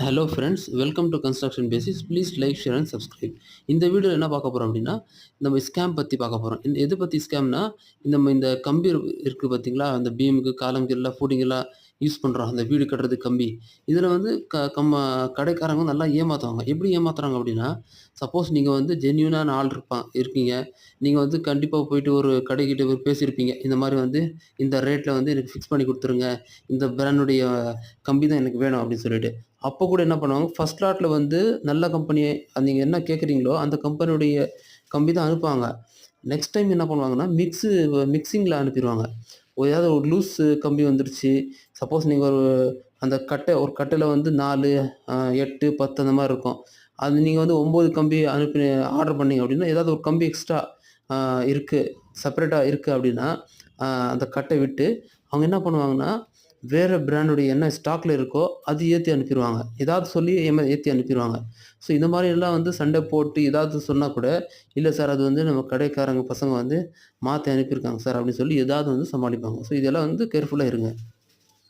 Hello friends, welcome to construction basis. Please like, share and subscribe. இந்த வீடியோவில் என்ன பார்க்க போகிறோம் அப்படின்னா, நம்ம ஸ்கேம் பற்றி பார்க்க போகிறோம். எது பற்றி ஸ்கேம்னா, இந்த கம்பி இருக்குது பார்த்தீங்களா, அந்த பீமுக்கு காலம்கெல்லாம் ஃபூட்டிங்கெல்லாம் யூஸ் பண்ணுறோம், அந்த வீடு கட்டுறதுக்கு கம்பி. இதில் வந்து கடைக்காரங்க நல்லா ஏமாற்றுவாங்க. எப்படி ஏமாத்துறாங்க அப்படின்னா, சப்போஸ் நீங்கள் வந்து ஜென்யூனான ஆள் இருக்கீங்க. நீங்கள் வந்து கண்டிப்பாக போயிட்டு ஒரு கடைக்கிட்ட போய் பேசியிருப்பீங்க. இந்த மாதிரி வந்து இந்த ரேட்டில் வந்து எனக்கு ஃபிக்ஸ் பண்ணி கொடுத்துருங்க. இந்த பிராண்டுடைய கம்பி தான் எனக்கு வேணும் அப்படின்னு சொல்லிட்டு. அப்போ கூட என்ன பண்ணுவாங்க, ஃபர்ஸ்ட் லாட்ல வந்து நல்ல கம்பெனி நீங்க என்ன கேட்குறீங்களோ, அந்த கம்பெனியுடைய கம்பி தான் அனுப்புவாங்க. நெக்ஸ்ட் டைம் என்ன பண்ணுவாங்கன்னா, மிக்ஸிங்கில அனுப்பிருவாங்க. ஏதாவது ஒரு லூஸ் கம்பி வந்துருச்சு. சப்போஸ் நீங்க ஒரு கட்டையில வந்து 4, 8, 10 அந்த மாரி இருக்கும். அது நீங்க வந்து 9 கம்பி ஆர்டர் பண்ணீங்க அப்படின்னா, ஏதாவது ஒரு கம்பி எக்ஸ்ட்ரா அ இருக்கு, செப்பரேட்டா இருக்கு அப்படின்னா, அந்த கட்ட விட்டு அவங்க என்ன பண்ணுவாங்கன்னா, வேற பிராண்டுடைய என்ன ஸ்டாக்ல இருக்கோ, அது ஏத்தி அனுப்பிருவாங்க. ஏதாவது சொல்லி ஏத்தி அனுப்பிருவாங்க. ஸோ இந்த மாரி எல்லாம் வந்து சண்டை போட்டு ஏதாவது சொன்னா கூட, "இல்ல சார், அது வந்து நம்ம கடைக்காரங்க பசங்க வந்து மாத்தி அனுப்பியிருக்காங்க சார்" அப்படின்னு சொல்லி ஏதாவது வந்து சமாளிப்பாங்க. ஸோ இதெல்லாம் வந்து கேர்ஃபுல்லா இருங்க.